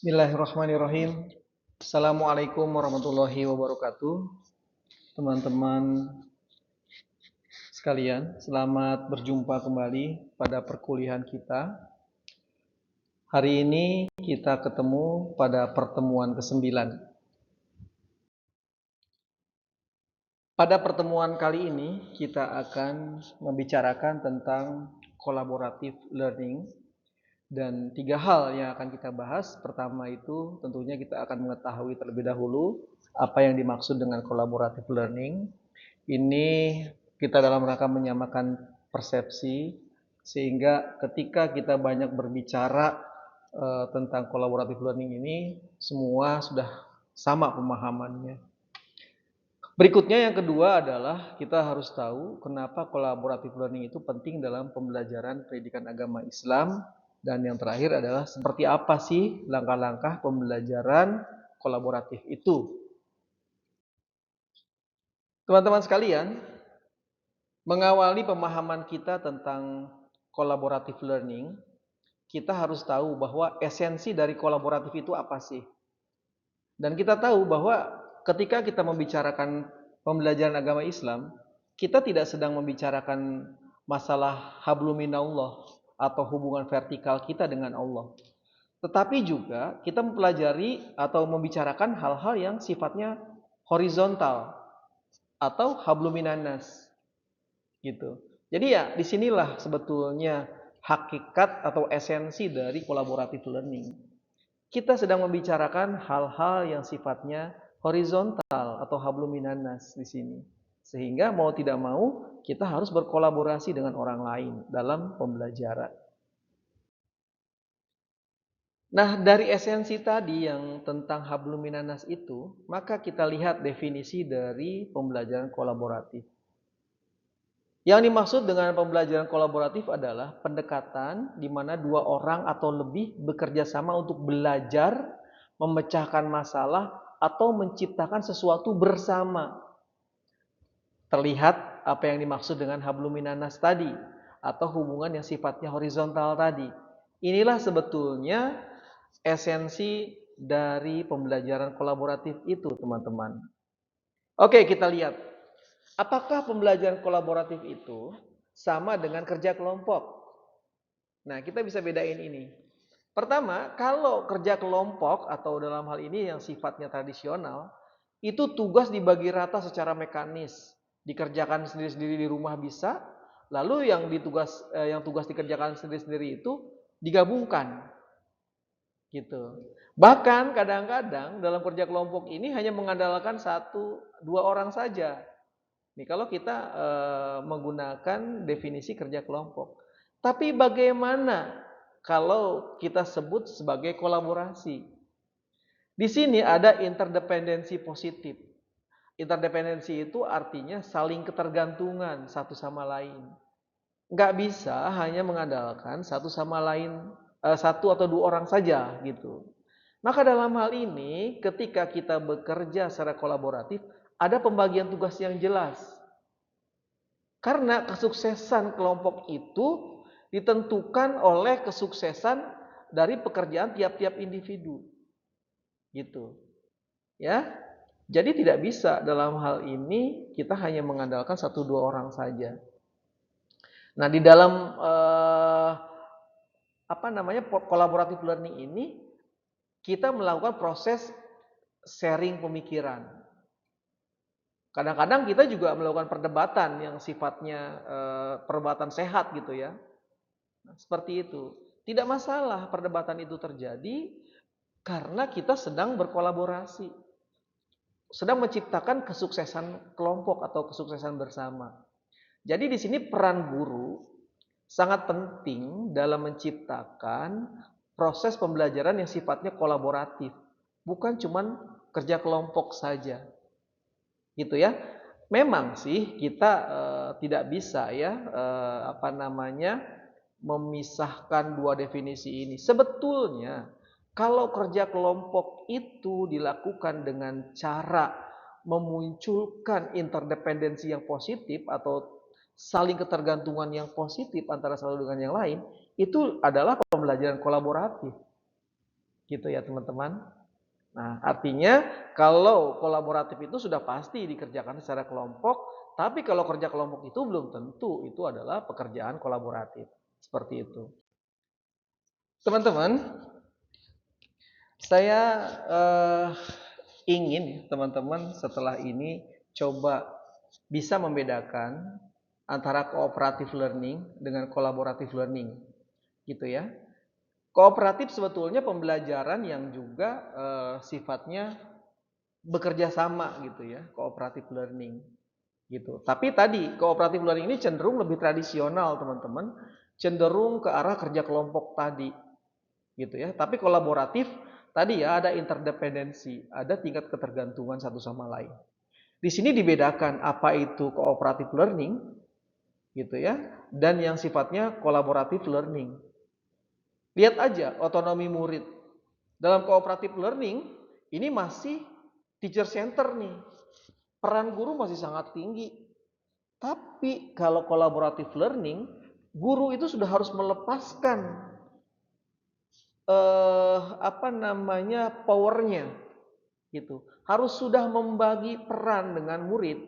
Bismillahirrahmanirrahim. Assalamualaikum warahmatullahi wabarakatuh. Teman-teman sekalian, selamat berjumpa kembali pada perkuliahan kita. Hari ini kita ketemu pada pertemuan ke-9. Pada pertemuan kali ini kita akan membicarakan tentang collaborative learning. Dan 3 hal yang akan kita bahas. Pertama itu tentunya kita akan mengetahui terlebih dahulu apa yang dimaksud dengan collaborative learning. Ini kita dalam rangka menyamakan persepsi, sehingga ketika kita banyak berbicara tentang collaborative learning ini, semua sudah sama pemahamannya. Berikutnya yang kedua adalah kita harus tahu kenapa collaborative learning itu penting dalam pembelajaran pendidikan agama Islam. Dan yang terakhir adalah seperti apa sih langkah-langkah pembelajaran kolaboratif itu. Teman-teman sekalian, mengawali pemahaman kita tentang collaborative learning, kita harus tahu bahwa esensi dari kolaboratif itu apa sih. Dan kita tahu bahwa ketika kita membicarakan pembelajaran agama Islam, kita tidak sedang membicarakan masalah habluminallah atau hubungan vertikal kita dengan Allah. Tetapi juga kita mempelajari atau membicarakan hal-hal yang sifatnya horizontal atau habluminanas gitu. Jadi ya disinilah sebetulnya hakikat atau esensi dari collaborative learning. Kita sedang membicarakan hal-hal yang sifatnya horizontal atau habluminanas di sini. Sehingga mau tidak mau kita harus berkolaborasi dengan orang lain dalam pembelajaran. Nah, dari esensi tadi yang tentang habluminanas itu, maka kita lihat definisi dari pembelajaran kolaboratif. Yang dimaksud dengan pembelajaran kolaboratif adalah pendekatan di mana dua orang atau lebih bekerja sama untuk belajar, memecahkan masalah, atau menciptakan sesuatu bersama. Terlihat apa yang dimaksud dengan habluminanas tadi, atau hubungan yang sifatnya horizontal tadi. Inilah sebetulnya esensi dari pembelajaran kolaboratif itu, teman-teman. Oke, kita lihat. Apakah pembelajaran kolaboratif itu sama dengan kerja kelompok? Nah, kita bisa bedain ini. Pertama, kalau kerja kelompok atau dalam hal ini yang sifatnya tradisional, itu tugas dibagi rata secara mekanis. Dikerjakan sendiri-sendiri di rumah bisa, lalu yang tugas dikerjakan sendiri-sendiri itu digabungkan. Gitu. Bahkan kadang-kadang dalam kerja kelompok ini hanya mengandalkan satu dua orang saja. Nih kalau kita menggunakan definisi kerja kelompok. Tapi bagaimana kalau kita sebut sebagai kolaborasi? Di sini ada interdependensi positif. Interdependensi itu artinya saling ketergantungan satu sama lain. Nggak bisa hanya mengandalkan satu sama lain, satu atau dua orang saja gitu. Maka dalam hal ini ketika kita bekerja secara kolaboratif, ada pembagian tugas yang jelas. Karena kesuksesan kelompok itu ditentukan oleh kesuksesan dari pekerjaan tiap-tiap individu. Gitu. Ya. Jadi tidak bisa dalam hal ini kita hanya mengandalkan satu dua orang saja. Nah, di dalam collaborative learning ini kita melakukan proses sharing pemikiran. Kadang-kadang kita juga melakukan perdebatan yang sifatnya perdebatan sehat gitu ya. Nah, seperti itu. Tidak masalah perdebatan itu terjadi karena kita sedang berkolaborasi. Sedang menciptakan kesuksesan kelompok atau kesuksesan bersama. Jadi di sini peran guru sangat penting dalam menciptakan proses pembelajaran yang sifatnya kolaboratif. Bukan cuma kerja kelompok saja. Gitu ya. Memang sih kita tidak bisa ya memisahkan dua definisi ini. Sebetulnya kalau kerja kelompok itu dilakukan dengan cara memunculkan interdependensi yang positif atau saling ketergantungan yang positif antara satu dengan yang lain, itu adalah pembelajaran kolaboratif. Gitu ya teman-teman. Nah, artinya kalau kolaboratif itu sudah pasti dikerjakan secara kelompok, tapi kalau kerja kelompok itu belum tentu itu adalah pekerjaan kolaboratif. Seperti itu. Teman-teman, saya ingin teman-teman setelah ini coba bisa membedakan antara cooperative learning dengan collaborative learning. Gitu ya. Kooperatif sebetulnya pembelajaran yang juga sifatnya bekerja sama gitu ya, cooperative learning gitu. Tapi tadi cooperative learning ini cenderung lebih tradisional teman-teman, cenderung ke arah kerja kelompok tadi gitu ya. Tapi kolaboratif tadi ya ada interdependensi, ada tingkat ketergantungan satu sama lain. Di sini dibedakan apa itu cooperative learning gitu ya, dan yang sifatnya collaborative learning. Lihat aja otonomi murid. Dalam cooperative learning, ini masih teacher center nih. Peran guru masih sangat tinggi. Tapi kalau collaborative learning, guru itu sudah harus melepaskan powernya gitu. Harus sudah membagi peran dengan murid.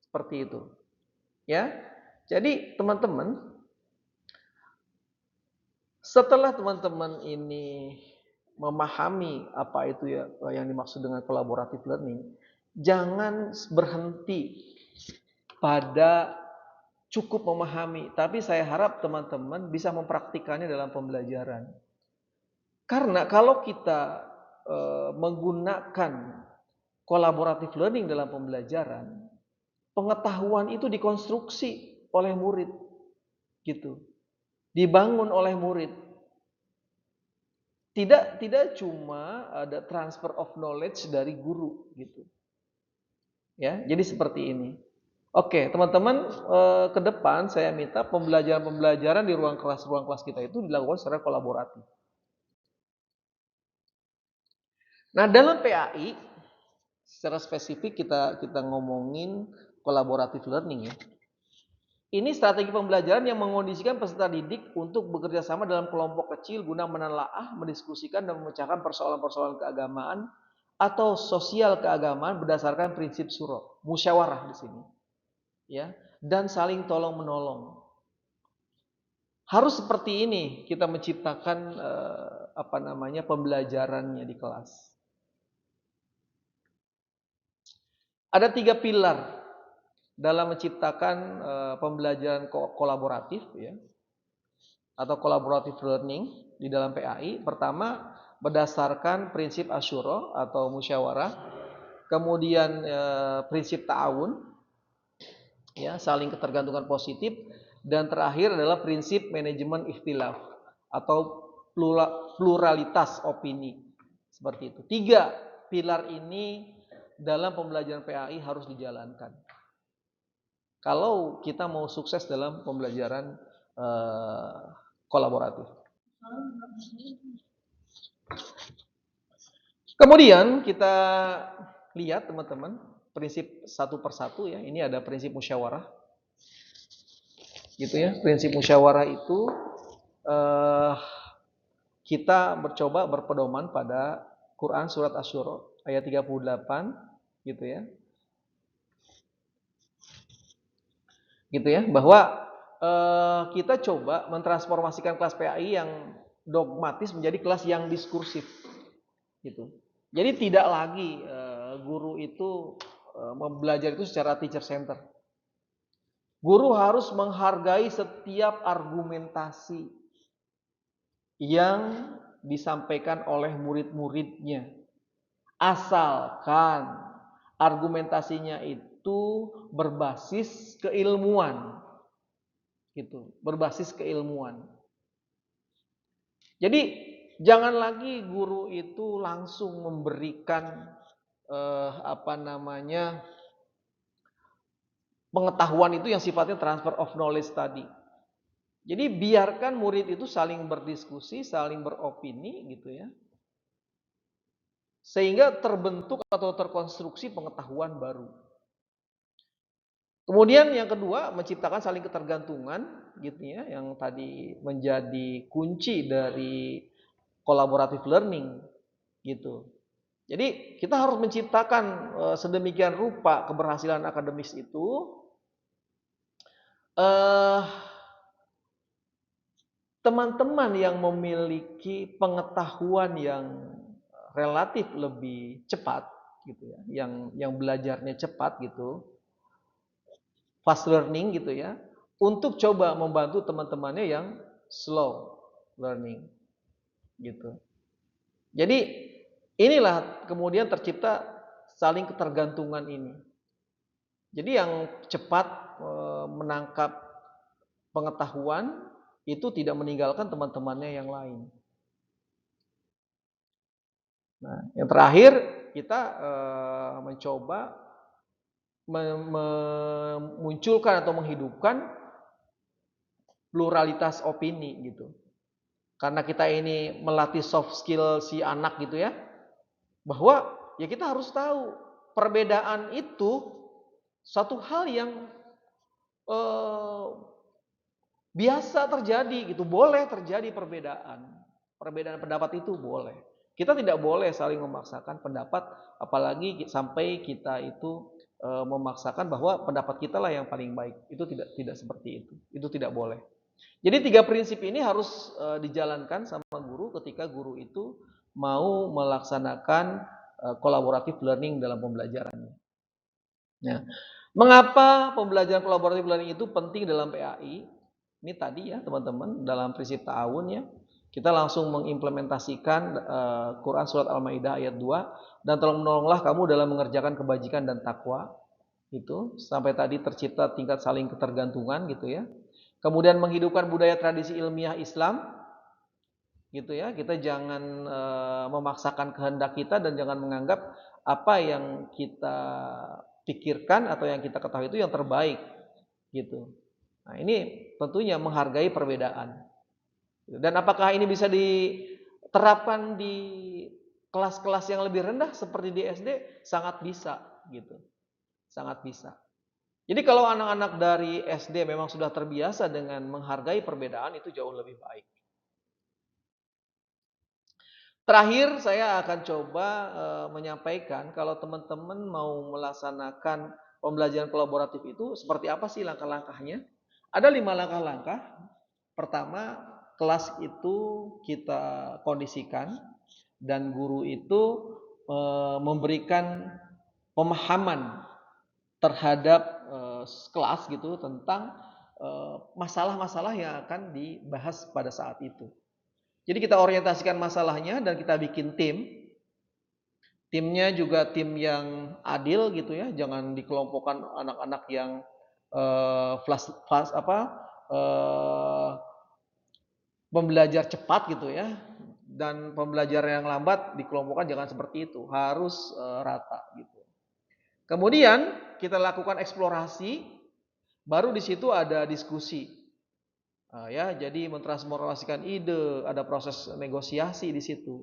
Seperti itu. Ya. Jadi teman-teman, setelah teman-teman ini memahami apa itu ya yang dimaksud dengan collaborative learning, jangan berhenti pada cukup memahami, tapi saya harap teman-teman bisa mempraktikannya dalam pembelajaran. Karena kalau kita menggunakan collaborative learning dalam pembelajaran, pengetahuan itu dikonstruksi oleh murid, gitu, dibangun oleh murid. Tidak cuma ada transfer of knowledge dari guru gitu. Ya, jadi seperti ini. Oke, teman-teman, ke depan saya minta pembelajaran di ruang kelas kita itu dilakukan secara kolaboratif. Nah, dalam PAI secara spesifik kita ngomongin collaborative learning ya. Ini strategi pembelajaran yang mengondisikan peserta didik untuk bekerja sama dalam kelompok kecil guna menelaah, mendiskusikan dan memecahkan persoalan-persoalan keagamaan atau sosial keagamaan berdasarkan prinsip syuro, musyawarah di sini. Ya, dan saling tolong-menolong. Harus seperti ini kita menciptakan pembelajarannya di kelas. Ada 3 pilar dalam menciptakan pembelajaran kolaboratif ya, atau collaborative learning di dalam PAI. Pertama, berdasarkan prinsip asyuro atau musyawarah, kemudian prinsip ta'awun ya, saling ketergantungan positif, dan terakhir adalah prinsip manajemen ikhtilaf atau pluralitas opini. Seperti itu. 3 pilar ini dalam pembelajaran PAI harus dijalankan. Kalau kita mau sukses dalam pembelajaran kolaboratif. Kemudian kita lihat teman-teman prinsip satu persatu ya. Ini ada prinsip musyawarah. Gitu ya. Prinsip musyawarah itu kita mencoba berpedoman pada Quran surat Asy-Syura ayat 38 gitu ya. Gitu ya, bahwa kita coba mentransformasikan kelas PAI yang dogmatis menjadi kelas yang diskursif gitu. Jadi tidak lagi guru itu belajar itu secara teacher center. Guru harus menghargai setiap argumentasi yang disampaikan oleh murid-muridnya. Asalkan argumentasinya itu berbasis keilmuan. Gitu, berbasis keilmuan. Jadi jangan lagi guru itu langsung memberikan pengetahuan itu yang sifatnya transfer of knowledge tadi. Jadi biarkan murid itu saling berdiskusi, saling beropini gitu ya. Sehingga terbentuk atau terkonstruksi pengetahuan baru. Kemudian yang kedua, menciptakan saling ketergantungan gitu ya, yang tadi menjadi kunci dari collaborative learning gitu. Jadi kita harus menciptakan sedemikian rupa keberhasilan akademis itu teman-teman yang memiliki pengetahuan yang relatif lebih cepat gitu ya, yang belajarnya cepat gitu, fast learning gitu ya, untuk coba membantu teman-temannya yang slow learning gitu. Jadi inilah kemudian tercipta saling ketergantungan ini. Jadi yang cepat menangkap pengetahuan itu tidak meninggalkan teman-temannya yang lain. Nah, yang terakhir kita mencoba memunculkan atau menghidupkan pluralitas opini gitu. Karena kita ini melatih soft skill si anak gitu ya, bahwa ya kita harus tahu perbedaan itu satu hal yang biasa terjadi gitu, boleh terjadi perbedaan. Perbedaan pendapat itu boleh. Kita tidak boleh saling memaksakan pendapat, apalagi sampai kita itu memaksakan bahwa pendapat kita lah yang paling baik. Itu tidak seperti itu. Itu tidak boleh. Jadi 3 prinsip ini harus dijalankan sama guru ketika guru itu mau melaksanakan collaborative learning dalam pembelajarannya. Nah, mengapa pembelajaran collaborative learning itu penting dalam PAI? Ini tadi ya teman-teman, dalam prinsip ta'awun ya, kita langsung mengimplementasikan Quran Surat Al-Ma'idah ayat 2, dan tolong menolonglah kamu dalam mengerjakan kebajikan dan takwa. Itu sampai tadi tercipta tingkat saling ketergantungan gitu ya. Kemudian menghidupkan budaya tradisi ilmiah Islam gitu ya. Kita jangan memaksakan kehendak kita dan jangan menganggap apa yang kita pikirkan atau yang kita ketahui itu yang terbaik gitu. Nah, ini tentunya menghargai perbedaan. Dan apakah ini bisa diterapkan di kelas-kelas yang lebih rendah seperti di SD? Sangat bisa gitu. Sangat bisa. Jadi kalau anak-anak dari SD memang sudah terbiasa dengan menghargai perbedaan, itu jauh lebih baik. Terakhir saya akan coba menyampaikan kalau teman-teman mau melaksanakan pembelajaran kolaboratif itu seperti apa sih langkah-langkahnya. Ada 5 langkah-langkah. Pertama, kelas itu kita kondisikan dan guru itu memberikan pemahaman terhadap kelas gitu tentang masalah-masalah yang akan dibahas pada saat itu. Jadi kita orientasikan masalahnya dan kita bikin tim. Timnya juga tim yang adil gitu ya, jangan dikelompokkan anak-anak yang pembelajar cepat gitu ya, dan pembelajar yang lambat dikelompokkan, jangan seperti itu, harus rata gitu. Kemudian kita lakukan eksplorasi, baru di situ ada diskusi. Ya, jadi mentransformasikan ide, ada proses negosiasi di situ.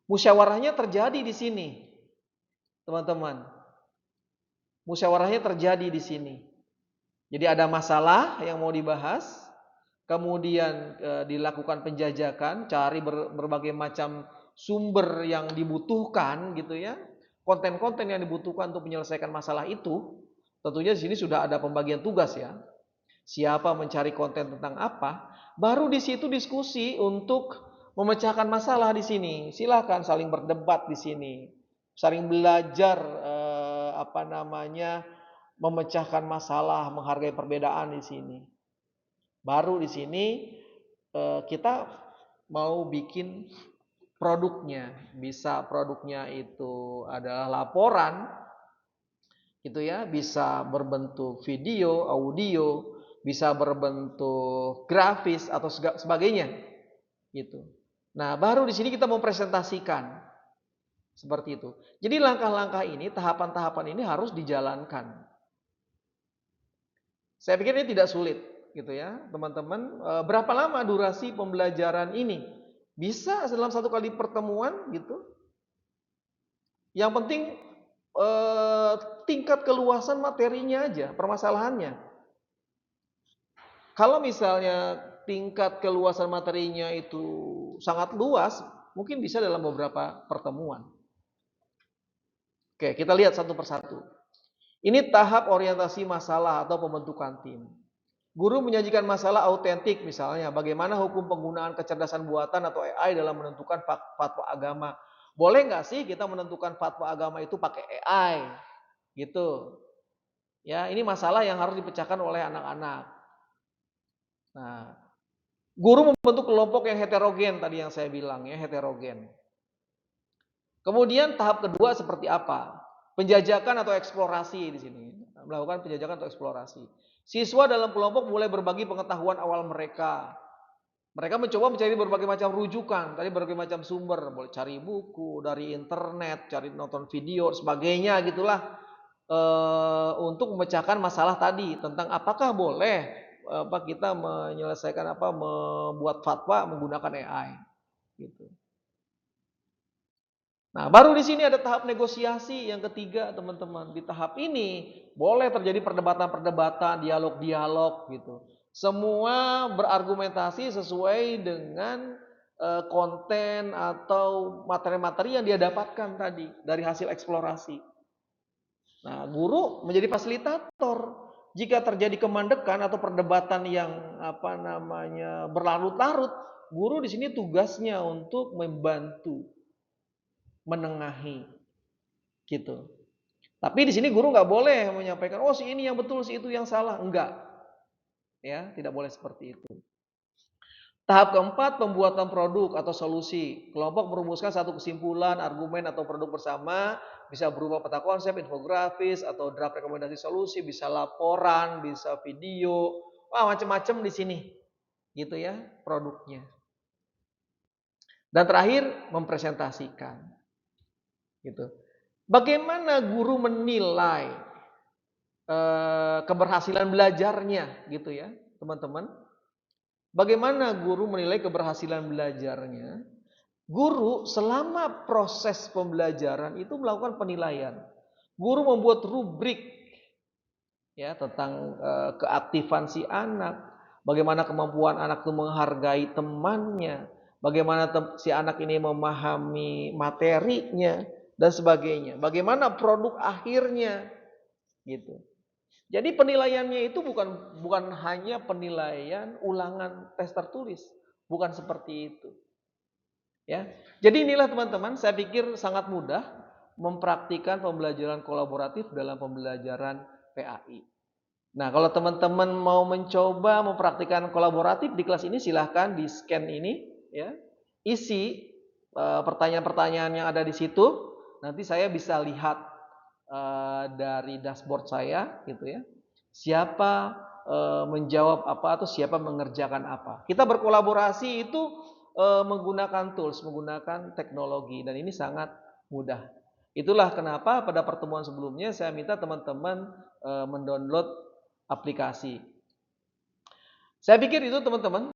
Musyawarahnya terjadi di sini, teman-teman. Musyawarahnya terjadi di sini. Jadi ada masalah yang mau dibahas, kemudian dilakukan penjajakan, cari berbagai macam sumber yang dibutuhkan gitu ya. Konten-konten yang dibutuhkan untuk menyelesaikan masalah itu. Tentunya di sini sudah ada pembagian tugas ya. Siapa mencari konten tentang apa, baru di situ diskusi untuk memecahkan masalah di sini. Silakan saling berdebat di sini, saling belajar memecahkan masalah, menghargai perbedaan di sini. Baru di sini kita mau bikin produknya. Bisa produknya itu adalah laporan gitu ya, bisa berbentuk video, audio, bisa berbentuk grafis atau sebagainya gitu. Nah, baru di sini kita mempresentasikan seperti itu. Jadi langkah-langkah ini, tahapan-tahapan ini harus dijalankan. Saya pikir ini tidak sulit gitu ya, teman-teman. Berapa lama durasi pembelajaran ini? Bisa dalam 1 kali pertemuan gitu. Yang penting tingkat keluasan materinya aja, permasalahannya. Kalau misalnya tingkat keluasan materinya itu sangat luas, mungkin bisa dalam beberapa pertemuan. Oke, kita lihat satu persatu. Ini tahap orientasi masalah atau pembentukan tim. Guru menyajikan masalah autentik, misalnya bagaimana hukum penggunaan kecerdasan buatan atau AI dalam menentukan fatwa agama. Boleh nggak sih kita menentukan fatwa agama itu pakai AI? Gitu. Ya, ini masalah yang harus dipecahkan oleh anak-anak. Nah, guru membentuk kelompok yang heterogen tadi yang saya bilang ya, heterogen. Kemudian tahap kedua seperti apa? Penjajakan atau eksplorasi di sini. Melakukan penjajakan atau eksplorasi. Siswa dalam kelompok mulai berbagi pengetahuan awal mereka. Mereka mencoba mencari berbagai macam rujukan, tadi berbagai macam sumber, boleh cari buku dari internet, cari nonton video, sebagainya gitulah, untuk memecahkan masalah tadi tentang apakah boleh kita menyelesaikan membuat fatwa menggunakan AI, gitu. Nah, baru di sini ada tahap negosiasi yang ketiga, teman-teman. Di tahap ini boleh terjadi perdebatan-perdebatan, dialog-dialog gitu. Semua berargumentasi sesuai dengan konten atau materi-materi yang dia dapatkan tadi dari hasil eksplorasi. Nah, guru menjadi fasilitator. Jika terjadi kemandekan atau perdebatan yang berlarut-larut, guru di sini tugasnya untuk membantu menengahi gitu. Tapi di sini guru nggak boleh menyampaikan, oh si ini yang betul, si itu yang salah. Enggak. Ya, tidak boleh seperti itu. Tahap keempat, pembuatan produk atau solusi. Kelompok merumuskan satu kesimpulan, argumen atau produk bersama, bisa berupa peta konsep, infografis atau draft rekomendasi solusi, bisa laporan, bisa video, wah macam-macam di sini. Gitu ya, produknya. Dan terakhir, mempresentasikan. Gitu. Bagaimana guru menilai keberhasilan belajarnya gitu ya, teman-teman? Bagaimana guru menilai keberhasilan belajarnya? Guru selama proses pembelajaran itu melakukan penilaian. Guru membuat rubrik ya tentang keaktifan si anak, bagaimana kemampuan anak itu menghargai temannya, bagaimana si anak ini memahami materinya dan sebagainya. Bagaimana produk akhirnya gitu. Jadi penilaiannya itu bukan hanya penilaian ulangan tes tertulis, bukan seperti itu. Ya. Jadi inilah teman-teman, saya pikir sangat mudah mempraktikkan pembelajaran kolaboratif dalam pembelajaran PAI. Nah, kalau teman-teman mau mencoba mempraktikkan kolaboratif di kelas ini, silahkan di scan ini, ya, isi pertanyaan-pertanyaan yang ada di situ. Nanti saya bisa lihat dari dashboard saya, gitu ya. Siapa menjawab apa atau siapa mengerjakan apa. Kita berkolaborasi itu menggunakan tools, menggunakan teknologi, dan ini sangat mudah. Itulah kenapa pada pertemuan sebelumnya saya minta teman-teman mendownload aplikasi. Saya pikir itu teman-teman